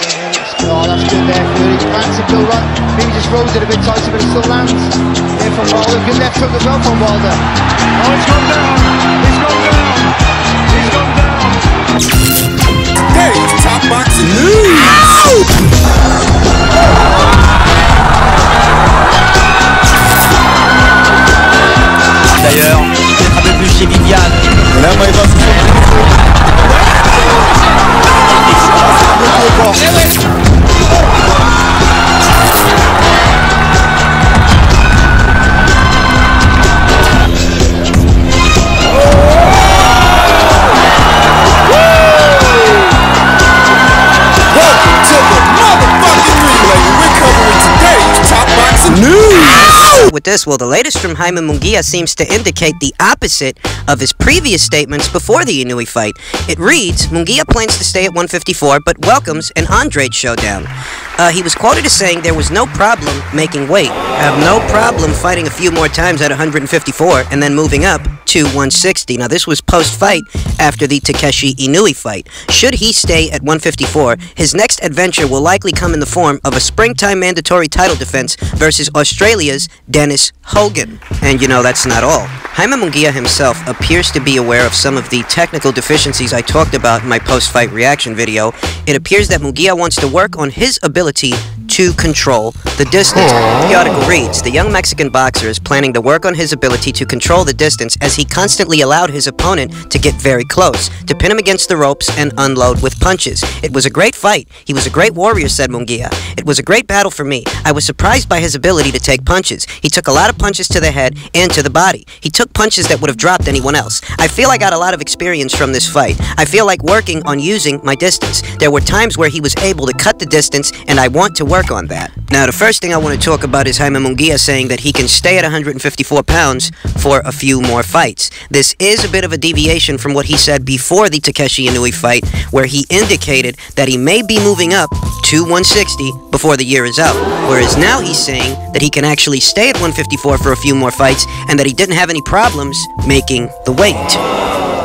Oh, that's good there, good. Expansive to run. Maybe just throws it a bit tighter, but it still lands. There from Wilder. Good left hook as well from Wilder. Oh, it's gone down. He's gone down. He's gone down. Hey, it's Top Boxing News. D'ailleurs, un peu plus chez Viviane. Et là, moi, il va se with this? Well, the latest from Jaime Munguia seems to indicate the opposite of his previous statements before the Inoue fight. It reads, Munguia plans to stay at 154, but welcomes an Andrade showdown. He was quoted as saying there was no problem making weight. I have no problem fighting a few more times at 154 and then moving up to 160. Now, this was post-fight after the Takeshi Inoue fight. Should he stay at 154, his next adventure will likely come in the form of a springtime mandatory title defense versus Australia's Dennis Hogan. And you know, that's not all. Jaime Munguia himself appears to be aware of some of the technical deficiencies I talked about in my post-fight reaction video. It appears that Munguia wants to work on his ability to control the distance. The article reads, the young Mexican boxer is planning to work on his ability to control the distance as he constantly allowed his opponent to get very close, to pin him against the ropes and unload with punches. It was a great fight. He was a great warrior, said Munguia. It was a great battle for me. I was surprised by his ability to take punches. He took a lot of punches to the head and to the body. He took punches that would have dropped anyone else. I feel I got a lot of experience from this fight. I feel like working on using my distance. There were times where he was able to cut the distance, and I want to work on that. Now, the first thing I want to talk about is Jaime Munguia saying that he can stay at 154 pounds for a few more fights. This is a bit of a deviation from what he said before the Takeshi Inoue fight, where he indicated that he may be moving up to 160 before the year is out. Whereas now he's saying that he can actually stay at 154 for a few more fights and that he didn't have any problems making the weight.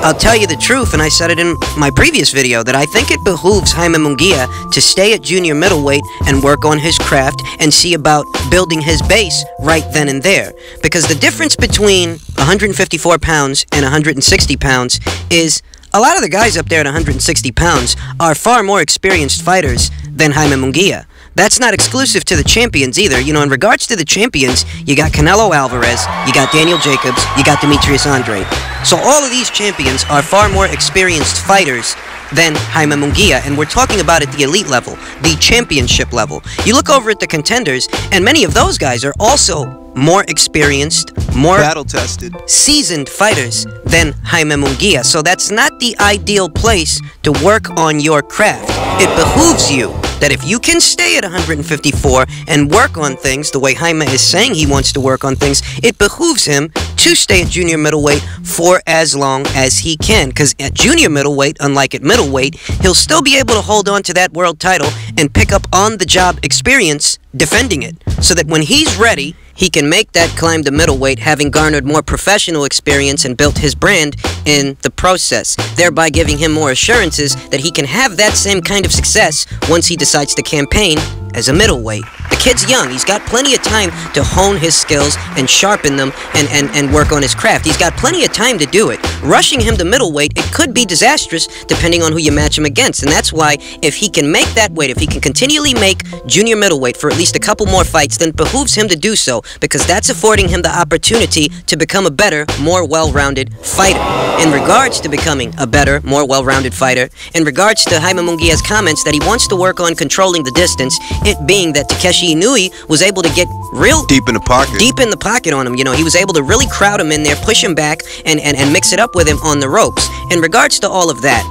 I'll tell you the truth, and I said it in my previous video, that I think it behooves Jaime Munguia to stay at junior middleweight and work on his craft and see about building his base right then and there. Because the difference between 154 pounds and 160 pounds is a lot of the guys up there at 160 pounds are far more experienced fighters than Jaime Munguia. That's not exclusive to the champions either. You know, in regards to the champions, you got Canelo Alvarez, you got Daniel Jacobs, you got Demetrius Andrade. So all of these champions are far more experienced fighters than Jaime Munguia, and we're talking about at the elite level, the championship level. You look over at the contenders, and many of those guys are also more experienced, more battle-tested, seasoned fighters than Jaime Munguia. So that's not the ideal place to work on your craft. It behooves you that if you can stay at 154 and work on things the way Jaime is saying he wants to work on things, it behooves him to stay at junior middleweight for as long as he can. Because at junior middleweight, unlike at middleweight, he'll still be able to hold on to that world title and pick up on-the-job experience defending it. So that when he's ready, he can make that climb to middleweight, having garnered more professional experience and built his brand in the process, thereby giving him more assurances that he can have that same kind of success once he decides to campaign as a middleweight. The kid's young. He's got plenty of time to hone his skills and sharpen them and work on his craft. He's got plenty of time to do it. Rushing him to middleweight, it could be disastrous depending on who you match him against. And that's why if he can make that weight, if he can continually make junior middleweight for at least a couple more fights, then it behooves him to do so, because that's affording him the opportunity to become a better, more well-rounded fighter. In regards to becoming a better, more well-rounded fighter, in regards to Jaime Munguia's comments that he wants to work on controlling the distance, it being that Takeshi Inoue was able to get real deep in the pocket on him. You know, he was able to really crowd him in there, push him back, and mix it up with him on the ropes. In regards to all of that,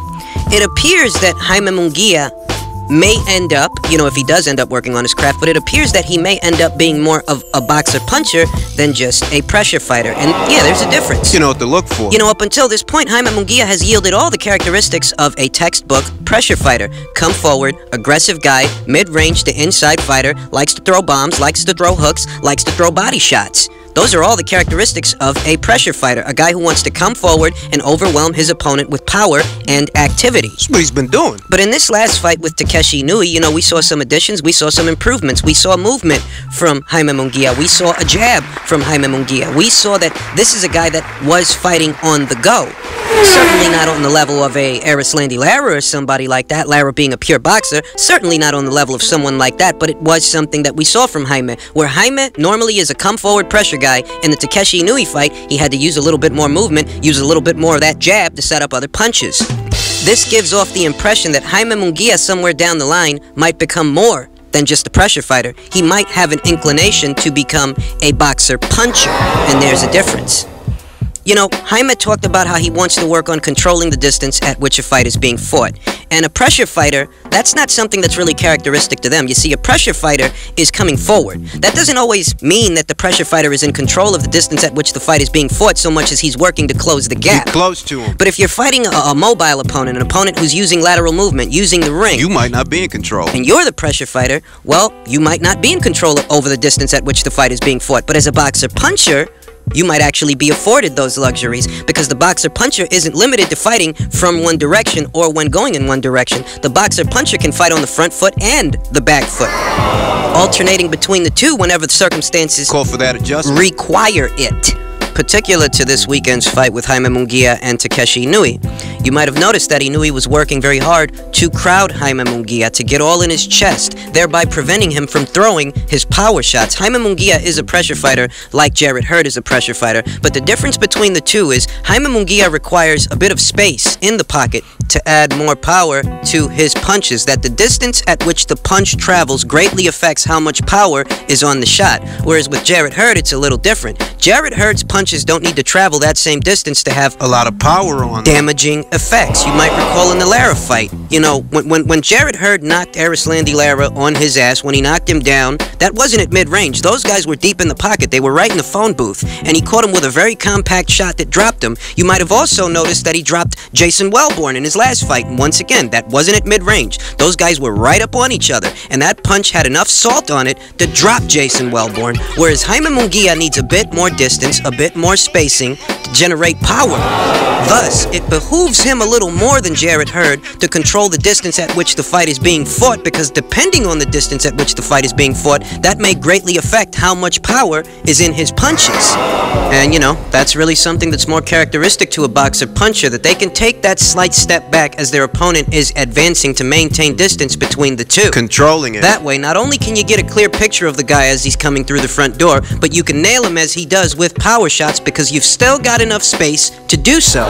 it appears that Jaime Munguia may end up, you know, if he does end up working on his craft, but it appears that he may end up being more of a boxer-puncher than just a pressure fighter. And yeah, there's a difference. You know what to look for. You know, up until this point, Jaime Munguia has yielded all the characteristics of a textbook pressure fighter. Come forward, aggressive guy, mid-range to inside fighter, likes to throw bombs, likes to throw hooks, likes to throw body shots. Those are all the characteristics of a pressure fighter, a guy who wants to come forward and overwhelm his opponent with power and activity. That's what he's been doing. But in this last fight with Takeshi Inui, you know, we saw some additions, we saw some improvements, we saw movement from Jaime Munguia, we saw a jab from Jaime Munguia, we saw that this is a guy that was fighting on the go. Certainly not on the level of a Arislandi Lara or somebody like that, Lara being a pure boxer, certainly not on the level of someone like that, but it was something that we saw from Jaime, where Jaime normally is a come-forward pressure guy. In the Takeshi Inui fight, he had to use a little bit more movement, use a little bit more of that jab to set up other punches. This gives off the impression that Jaime Munguia somewhere down the line might become more than just a pressure fighter. He might have an inclination to become a boxer puncher, and there's a difference. You know, Jaime talked about how he wants to work on controlling the distance at which a fight is being fought. And a pressure fighter, that's not something that's really characteristic to them. You see, a pressure fighter is coming forward. That doesn't always mean that the pressure fighter is in control of the distance at which the fight is being fought so much as he's working to close the gap. Get close to him. But if you're fighting a mobile opponent, an opponent who's using lateral movement, using the ring, You might not be in control. and you're the pressure fighter, well, you might not be in control over the distance at which the fight is being fought. But as a boxer puncher, you might actually be afforded those luxuries, because the boxer puncher isn't limited to fighting from one direction or when going in one direction. The boxer puncher can fight on the front foot and the back foot, alternating between the two whenever the circumstances Call for that adjustment. require it. Particular to this weekend's fight with Jaime Munguia and Takeshi Inui, you might have noticed that Inui was working very hard to crowd Jaime Munguia, to get all in his chest, thereby preventing him from throwing his power shots. Jaime Munguia is a pressure fighter like Jarrett Hurd is a pressure fighter, but the difference between the two is Jaime Munguia requires a bit of space in the pocket to add more power to his punches, that the distance at which the punch travels greatly affects how much power is on the shot, whereas with Jarrett Hurd it's a little different. Jarrett Hurd's punches don't need to travel that same distance to have A lot of power on them. damaging effects. You might recall in the Lara fight, you know, when Jarrett Hurd knocked Arislandi Lara on his ass, when he knocked him down, that wasn't at mid-range. Those guys were deep in the pocket. They were right in the phone booth, and he caught him with a very compact shot that dropped him. You might have also noticed that he dropped Jason Wellborn in his last fight, and once again, that wasn't at mid-range. Those guys were right up on each other, and that punch had enough salt on it to drop Jason Wellborn, whereas Jaime Munguia needs a bit more distance, a bit more spacing to generate power. Thus, it behooves him a little more than Jarrett Hurd to control the distance at which the fight is being fought, because depending on the distance at which the fight is being fought, that may greatly affect how much power is in his punches. And, you know, that's really something that's more characteristic to a boxer puncher, that they can take that slight step back as their opponent is advancing to maintain distance between the two. Controlling it. That way, not only can you get a clear picture of the guy as he's coming through the front door, but you can nail him as he does with power shots, because you've still got enough space to do so.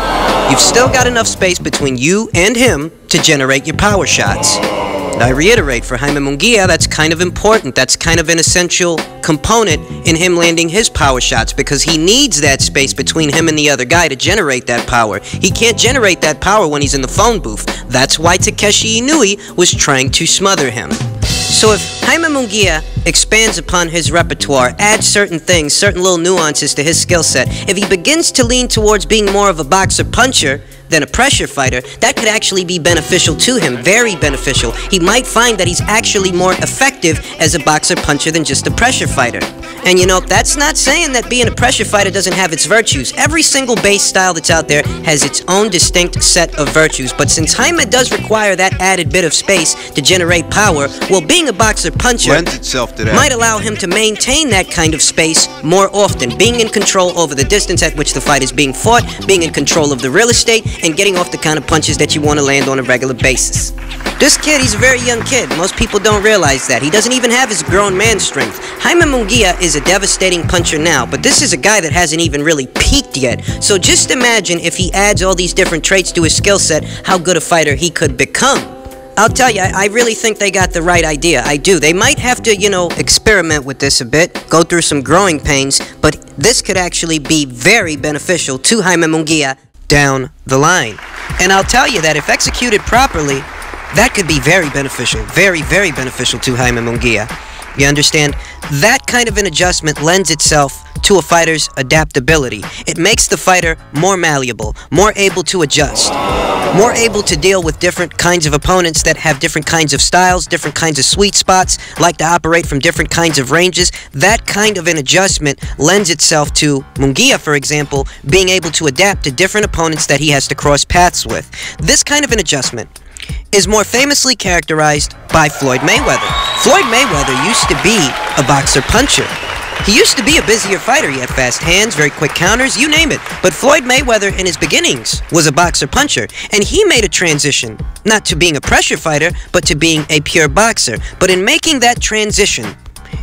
You've still got enough space between you and him to generate your power shots. And I reiterate, for Jaime Munguia, that's kind of important. That's kind of an essential component in him landing his power shots, because he needs that space between him and the other guy to generate that power. He can't generate that power when he's in the phone booth. That's why Takeshi Inui was trying to smother him. So if Jaime Munguia expands upon his repertoire, adds certain things, certain little nuances to his skill set, if he begins to lean towards being more of a boxer puncher than a pressure fighter, that could actually be beneficial to him, very beneficial. He might find that he's actually more effective as a boxer puncher than just a pressure fighter. And you know, that's not saying that being a pressure fighter doesn't have its virtues. Every single base style that's out there has its own distinct set of virtues. But since Jaime does require that added bit of space to generate power, well, being a boxer puncher Lends itself to that. might allow him to maintain that kind of space more often, being in control over the distance at which the fight is being fought, being in control of the real estate, and getting off the kind of punches that you want to land on a regular basis. This kid, he's a very young kid. Most people don't realize that. He doesn't even have his grown man strength. Jaime Munguia is a devastating puncher now, but this is a guy that hasn't even really peaked yet. So just imagine if he adds all these different traits to his skill set, how good a fighter he could become. I'll tell you, I really think they got the right idea. I do. They might have to, you know, experiment with this a bit, go through some growing pains, but this could actually be very beneficial to Jaime Munguia down the line. And I'll tell you that if executed properly, that could be very beneficial, very, very beneficial to Jaime Munguia. You understand? That kind of an adjustment lends itself to a fighter's adaptability. It makes the fighter more malleable, more able to adjust, more able to deal with different kinds of opponents that have different kinds of styles, different kinds of sweet spots, like to operate from different kinds of ranges. That kind of an adjustment lends itself to Munguia, for example, being able to adapt to different opponents that he has to cross paths with. This kind of an adjustment is more famously characterized by Floyd Mayweather. Floyd Mayweather used to be a boxer-puncher. He used to be a busier fighter. He had fast hands, very quick counters, you name it. But Floyd Mayweather, in his beginnings, was a boxer-puncher. And he made a transition, not to being a pressure fighter, but to being a pure boxer. But in making that transition,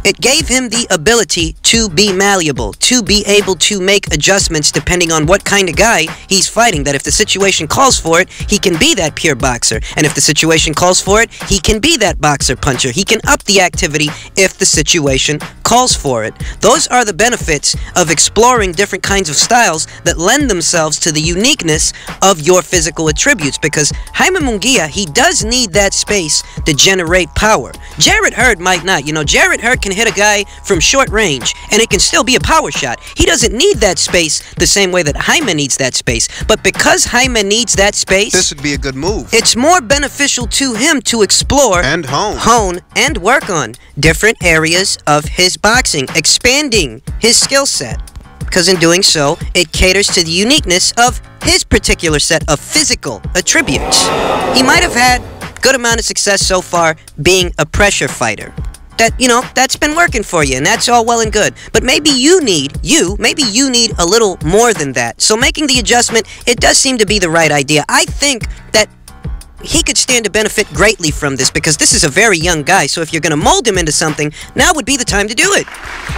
it gave him the ability to be malleable, to be able to make adjustments depending on what kind of guy he's fighting. That if the situation calls for it, he can be that pure boxer. And if the situation calls for it, he can be that boxer puncher. He can up the activity if the situation calls for it. Those are the benefits of exploring different kinds of styles that lend themselves to the uniqueness of your physical attributes. Because Jaime Munguia, he does need that space to generate power. Jarrett Hurd might not. You know, Jarrett Hurd can hit a guy from short range and it can still be a power shot. He doesn't need that space the same way that Jaime needs that space. But because Jaime needs that space, This would be a good move. it's more beneficial to him to explore And hone and work on different areas of his boxing, expanding his skill set. Because in doing so, it caters to the uniqueness of his particular set of physical attributes. He might have had a good amount of success so far being a pressure fighter. That, you know, that's been working for you, and that's all well and good. But maybe you need a little more than that. So making the adjustment, it does seem to be the right idea. I think that he could stand to benefit greatly from this because this is a very young guy. So if you're going to mold him into something, now would be the time to do it.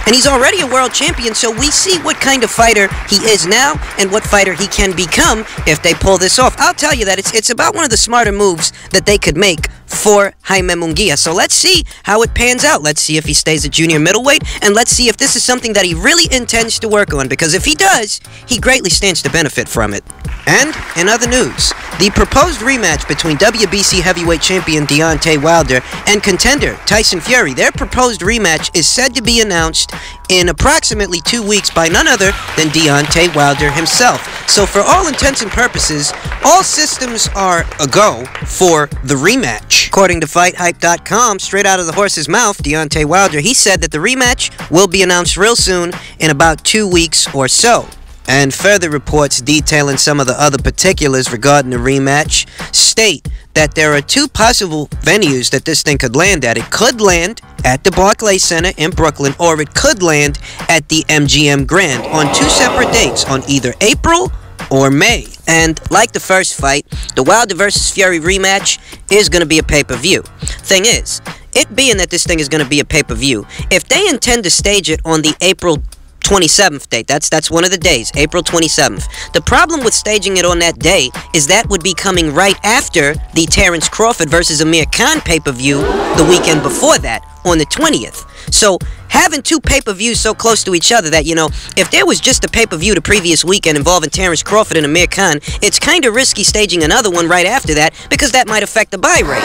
And he's already a world champion, so we see what kind of fighter he is now and what fighter he can become if they pull this off. I'll tell you that it's about one of the smarter moves that they could make for Jaime Munguia. So let's see how it pans out. Let's see if he stays at junior middleweight, and let's see if this is something that he really intends to work on, because if he does, he greatly stands to benefit from it. And in other news, the proposed rematch between WBC heavyweight champion Deontay Wilder and contender Tyson Fury, their proposed rematch is said to be announced in approximately 2 weeks by none other than Deontay Wilder himself. So for all intents and purposes, all systems are a-go for the rematch. According to FightHype.com, straight out of the horse's mouth, Deontay Wilder, he said that the rematch will be announced real soon in about 2 weeks or so. And further reports detailing some of the other particulars regarding the rematch state that there are 2 possible venues that this thing could land at. It could land at the Barclays Center in Brooklyn, or it could land at the MGM Grand on 2 separate dates, on either April or May. And like the first fight, the Wilder vs. Fury rematch is going to be a pay-per-view. Thing is, it being that this thing is going to be a pay-per-view, if they intend to stage it on the April 27th date, that's one of the days, April 27th. The problem with staging it on that day is that would be coming right after the Terrence Crawford versus Amir Khan pay-per-view the weekend before that, on the 20th. So having 2 pay-per-views so close to each other that, you know, if there was just a pay-per-view the previous weekend involving Terrence Crawford and Amir Khan, it's kind of risky staging another one right after that, because that might affect the buy rate.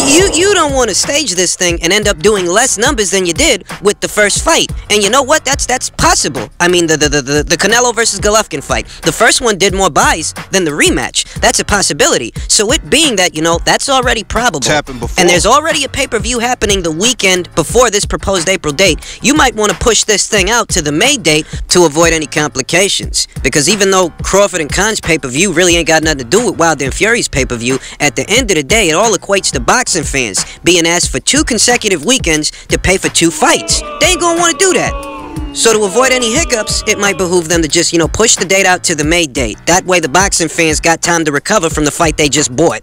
You don't want to stage this thing and end up doing less numbers than you did with the first fight. And you know what? That's possible. I mean, the Canelo versus Golovkin fight, the first one did more buys than the rematch. That's a possibility. So it being that, you know, that's already probable. It's happened before. And there's already a pay-per-view happening the weekend before this proposed April date. You might want to push this thing out to the May date to avoid any complications. Because even though Crawford and Khan's pay-per-view really ain't got nothing to do with Wilder and Fury's pay-per-view, at the end of the day, it all equates to boxing fans being asked for 2 consecutive weekends to pay for 2 fights. They ain't gonna want to do that. So to avoid any hiccups, it might behoove them to just, you know, push the date out to the May date. That way the boxing fans got time to recover from the fight they just bought.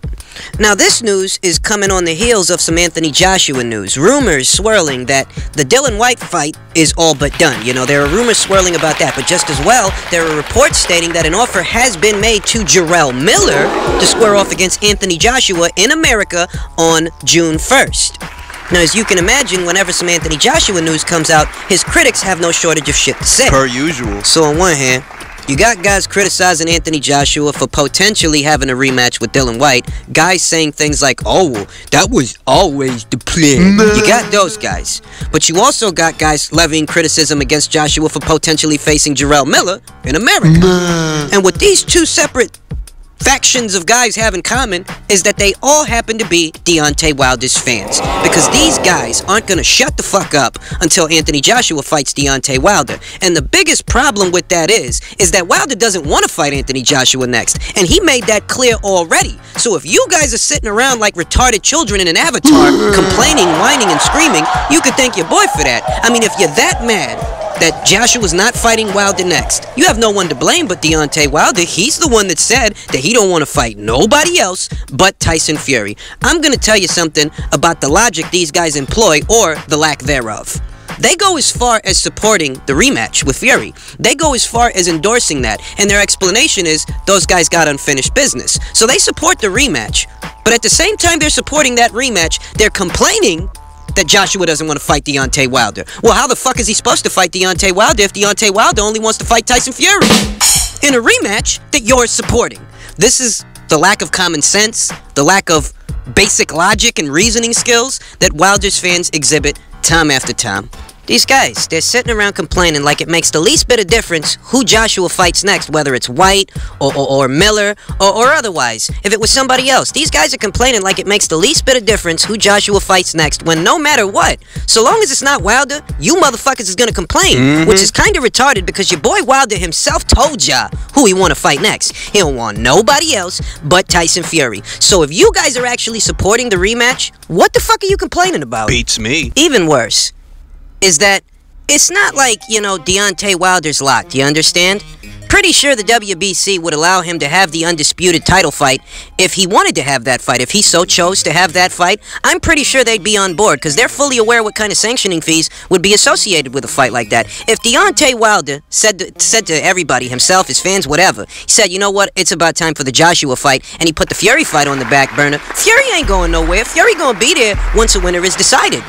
Now this news is coming on the heels of some Anthony Joshua news. Rumors swirling that the Dillian Whyte fight is all but done. You know, there are rumors swirling about that, but just as well, there are reports stating that an offer has been made to Jarrell Miller to square off against Anthony Joshua in America on June 1st. Now, as you can imagine, whenever some Anthony Joshua news comes out, his critics have no shortage of shit to say. Per usual. So on one hand, You got guys criticizing Anthony Joshua for potentially having a rematch with Dylan Whyte. Guys saying things like, oh, well, that was always the plan. You got those guys. But you also got guys levying criticism against Joshua for potentially facing Jarrell Miller in America. And what these two separate factions of guys have in common is that they all happen to be Deontay Wilder's fans, because these guys aren't gonna shut the fuck up until Anthony Joshua fights Deontay Wilder. And the biggest problem with that is that Wilder doesn't want to fight Anthony Joshua next, and he made that clear already. So if you guys are sitting around like retarded children in an avatar complaining, whining, and screaming, you could thank your boy for that. I mean, if you're that mad that Joshua's not fighting Wilder next, you have no one to blame but Deontay Wilder. He's the one that said that he don't want to fight nobody else but Tyson Fury. I'm gonna tell you something about the logic these guys employ, or the lack thereof. They go as far as supporting the rematch with Fury. They go as far as endorsing that, and their explanation is those guys got unfinished business. So they support the rematch, but at the same time they're supporting that rematch, they're complaining that Joshua doesn't want to fight Deontay Wilder. Well, how the fuck is he supposed to fight Deontay Wilder if Deontay Wilder only wants to fight Tyson Fury in a rematch that you're supporting? This is the lack of common sense, the lack of basic logic and reasoning skills that Wilder's fans exhibit time after time. These guys, they're sitting around complaining like it makes the least bit of difference who Joshua fights next, whether it's Whyte or Miller or otherwise. If it was somebody else, these guys are complaining like it makes the least bit of difference who Joshua fights next, when no matter what, so long as it's not Wilder, you motherfuckers is gonna complain, which is kind of retarded because your boy Wilder himself told ya who he want to fight next. He don't want nobody else but Tyson Fury. So if you guys are actually supporting the rematch, what the fuck are you complaining about? Beats me. Even worse is that it's not like, you know, Deontay Wilder's locked, you understand? Pretty sure the WBC would allow him to have the undisputed title fight if he wanted to have that fight. If he so chose to have that fight, I'm pretty sure they'd be on board, because they're fully aware what kind of sanctioning fees would be associated with a fight like that. If Deontay Wilder said to everybody, himself, his fans, whatever, he said, you know what, it's about time for the Joshua fight, and he put the Fury fight on the back burner, Fury ain't going nowhere. Fury gonna be there once a winner is decided.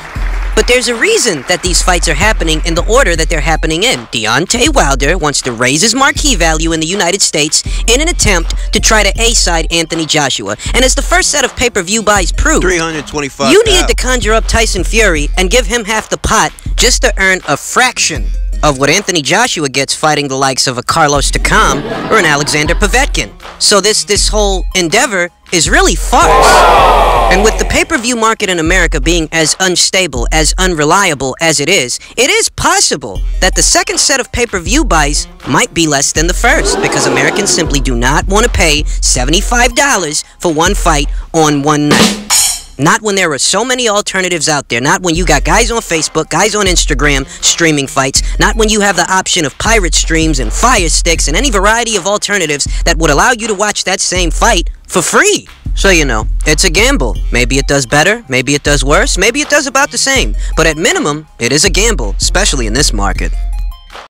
But there's a reason that these fights are happening in the order that they're happening in. Deontay Wilder wants to raise his marquee value in the United States in an attempt to try to A-side Anthony Joshua. And as the first set of pay-per-view buys prove, 325. you needed to conjure up Tyson Fury and give him half the pot just to earn a fraction of what Anthony Joshua gets fighting the likes of a Carlos Takam or an Alexander Povetkin. So this whole endeavor is really farce. And with the pay-per-view market in America being as unstable, as unreliable as it is possible that the second set of pay-per-view buys might be less than the first, because Americans simply do not want to pay $75 for one fight on one night. Not when there are so many alternatives out there. Not when you got guys on Facebook, guys on Instagram streaming fights. Not when you have the option of pirate streams and Fire Sticks and any variety of alternatives that would allow you to watch that same fight for free. So, you know, it's a gamble. Maybe it does better, maybe it does worse, maybe it does about the same. But at minimum, it is a gamble, especially in this market.